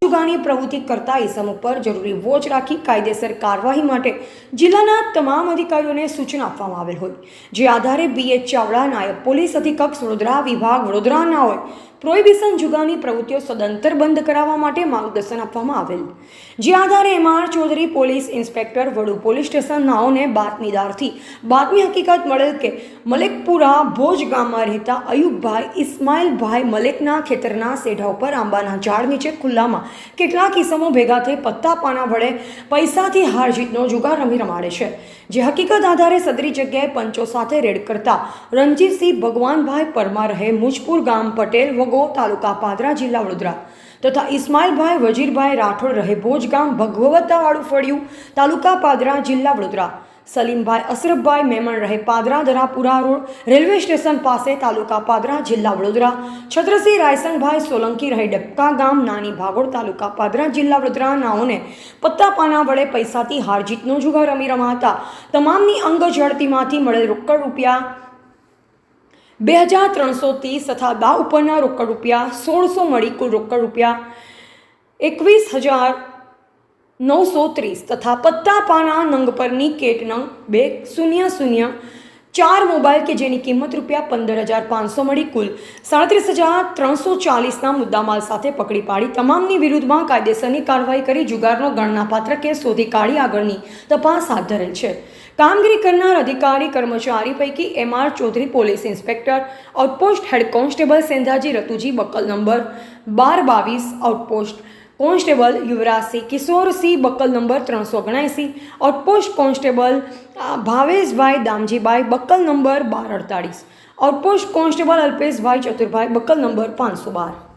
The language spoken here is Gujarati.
જુગારની પ્રવૃત્તિ કરતા ઇસમો પર જરૂરી વોચ રાખી કાયદેસર કાર્યવાહી માટે જિલ્લાના તમામ અધિકારીઓને સૂચના આપવામાં આવેલ હોય, જે આધારે BH ચાવડા, નાયબ પોલીસ અધિક્ષક વડોદરા વિભાગ વડોદરાના હોય પ્રોહિબિશન જુગારની પ્રવૃત્તિઓ સદંતર બંધ કરાવવા માટે માર્ગદર્શન આપવામાં આવેલ, જે આધારે MR ચૌધરી પોલીસ ઇન્સ્પેક્ટર વડુ પોલીસ સ્ટેશન નાઓને બાતમીદારથી બાતમી હકીકત મળેલ કે મલેકપુરા ભોજ ગામમાં રહેતા અયુબભાઈ ઇસ્માઇલભાઈ મલેકના ખેતરના સેઢા ઉપર આંબાના ઝાડ નીચે ખુલ્લામાં કેટલાક ઇસમો ભેગા થઈ પત્તા પાના વડે પૈસાથી હાર જીતનો જુગાર રમાડે છે, જે હકીકત આધારે સદરી જગ્યાએ પંચો સાથે રેડ કરતા રણજીતસિંહ ભગવાનભાઈ પરમાર રહે મુજપુર ગામ પટેલ વગો તાલુકા પાદરા જિલ્લા વડોદરા તથા ઇસ્માઇલભાઈ વજીરભાઈ રાઠોડ રહે ભોજ ગામ ભગવતાવાળું ફળિયું તાલુકા પાદરા જિલ્લા વડોદરા, સલીમભાઈ અશરફભાઈ મેમણ રહે Padra Darapura road railway station પાસે તાલુકા પાદરા જિલ્લા વડોદરા, છત્રસિંહ રાયસંગભાઈ સોલંકી રહે ડબકા ગામ નાની ભાગોળ તાલુકા પાદરા જિલ્લા વડોદરા નાઓને પત્તા પાના વડે પૈસાથી હાર જીતનો જુગાર રમાડતા તમામની અંગ ઝડતીમાંથી મળેલ રોકડ રૂપિયા 2330 તથા દા ઉપરના રોકડ રૂપિયા 1600 મળી કુલ રોકડ રૂપિયા 21930 તથા પત્તા પાના નંગ પરની કેટ નંગ 2004 મોબાઈલ કે જેની કિંમત રૂપિયા 15500 મળી કુલ 37340ના મુદ્દામાલ સાથે પકડી પાડી તમામની વિરુદ્ધમાં કાયદેસરની કાર્યવાહી કરી જુગારનો ગણનાપાત્ર કેસ શોધી કાઢી આગળની તપાસ હાથ ધરેલ છે। કામગીરી કરનાર અધિકારી કર્મચારી પૈકી MR Chaudhary police inspector, outpost head constable Sendhaji Ratuji buckle number 1222, outpost constable Yuvrajsinh Kishorsinh buckle number 379, outpost constable Bhaveshbhai Damjibhai buckle number 1248, outpost constable Alpeshbhai Chaturbhai buckle number 512।